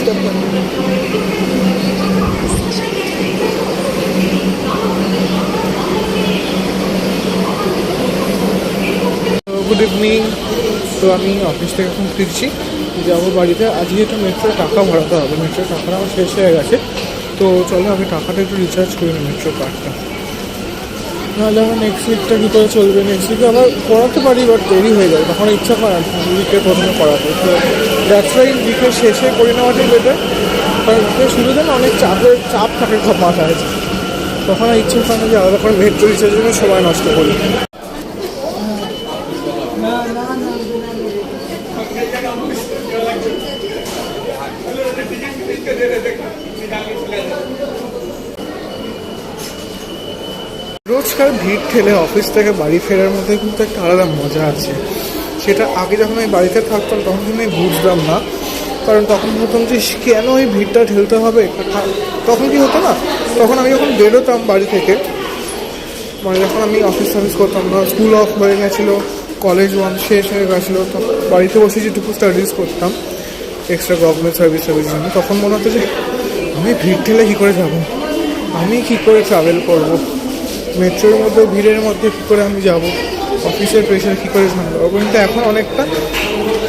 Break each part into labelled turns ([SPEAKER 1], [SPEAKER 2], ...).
[SPEAKER 1] Good evening. তো আমি office থেকে এখন ফিরছি, যাবো বাড়িতে। আজকে একটু মেট্রোর টাকা ভরাতে হবে, মেট্রোর টাকাটা আমার শেষ হয়ে গেছে। তো চলো আমি টাকাটা একটু রিচার্জ করি না মেট্রো কার্ডটা, নাহলে আমার নেক্সট উইকটা কী করে চলবে। নেক্সট উইকে আবার করাতে পারি, বাট দেরি হয়ে যায়, তখন ইচ্ছা করে না উইকের প্রথমে করাতে। তো দ্যাটস ওয়াই উইকের শেষে করে নেওয়াটাই বেটার, কারণ উইকের শুরুতে না অনেক চাপ থাকে সব মাথায়, তখন আর ইচ্ছে করে না যে আলাদা করে মেট্রো রিচার্জের জন্য সময় নষ্ট করি। রোজকার ভিড় ঠেলে অফিস থেকে বাড়ি ফেরার মধ্যে কিন্তু একটা আলাদা মজা আছে। সেটা আগে যখন আমি বাড়িতে থাকতাম তখন কিন্তু আমি বুঝতাম না, কারণ তখন ভাবতাম যে কেন এই ভিড়টা ঠেলতে হবে। তখন কি হতো না, তখন আমি যখন বেরোতাম বাড়ি থেকে, মানে যখন আমি অফিস করতাম না, স্কুল অফ হয়ে গেছিলো, কলেজ শেষ হয়ে গেছিলো, তখন বাড়িতে বসে যেটুকু স্টাডিজ করতাম এক্সট্রা গভর্নমেন্ট সার্ভিসের জন্য, তখন মনে হতো যে আমি ভিড় ঠেলে কী করে যাবো, আমি কী করে ট্রাভেল করবো, মেট্রোর মধ্যে ভিড়ের মধ্যে কী করে আমি যাব, অফিসের প্রেশার কী করে সামলাবো। কিন্তু এখন অনেকটা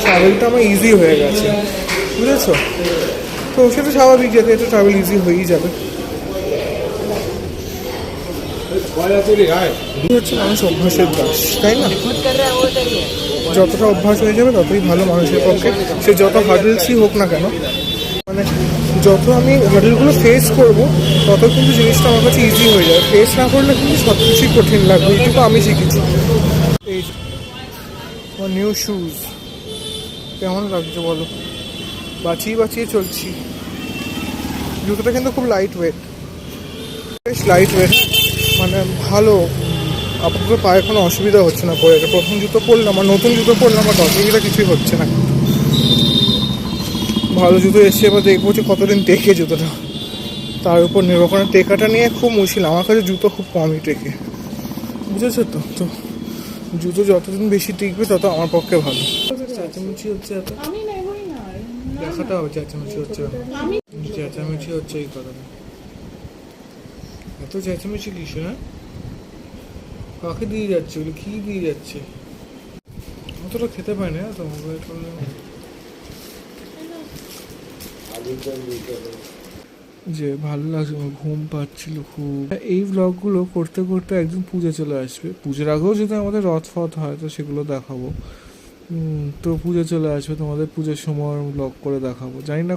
[SPEAKER 1] ট্রাভেলটা আমার ইজি হয়ে গেছে, বুঝেছো? তো সেটা স্বাভাবিক, যাতে একটু ট্রাভেল ইজি হয়েই যাবে। হচ্ছে মানুষ অভ্যাসের দাস, তাই না? যতটা অভ্যাস হয়ে যাবে ততই ভালো মানুষের পক্ষে, সে যত হার্ডেলসই হোক না কেন। মানে যত আমি হার্ডেলগুলো ফেস করবো তত কিন্তু জিনিসটা আমার কাছে ইজি হয়ে যায়। ফেস না করলে কিন্তু সব কিছুই কঠিন লাগবে, এইটুকু আমি শিখেছি। এই আমার নিউ শুজ কেমন লাগছে বলো? বাঁচিয়ে চলছি। জুতোটা কিন্তু খুব লাইট ওয়েট, বেশ লাইট ওয়েট, মানে ভালো। আপাতত পায়ে কোনো অসুবিধা হচ্ছে না পরে। এটা প্রথম জুতো পরলাম, আমার নতুন জুতো পরলাম, বাট অসুবিধা কিছুই হচ্ছে না। ভালো জুতো এসছে, এবার দেখবো যে কতদিন টেকে জুতোটা, তার উপর নির্ভর করে। টেকাটা নিয়ে খুব মুশকিল, আমার কাছে জুতো খুব কমই টেকে, বুঝেছো তো? তো জুতো যতদিন বেশি টিকবে তত আমার পক্ষে ভালো। চেঁচামেচি হচ্ছে এত, দেখাটা হবে চেঁচামেচি হচ্ছে, চেঁচামেচি হচ্ছে এই কথা। এত চেঁচামেচি কিসে? হ্যাঁ, কাকে দিয়ে যাচ্ছে ওগুলো, কী দিয়ে যাচ্ছে? অতটা খেতে পায় না তো মোবাইল করলে। যে ভালো লাগছে, ঘুম পাচ্ছিল খুব। এই ব্লগগুলো করতে করতে একদিন পুজো চলে আসবে, পুজোর আগেও যদি আমাদের রথ ফথ হয় তো সেগুলো দেখাবো। তো পুজো চলে আসবে, তোমাদের পুজোর সময় ব্লগ করে দেখাবো, জানি না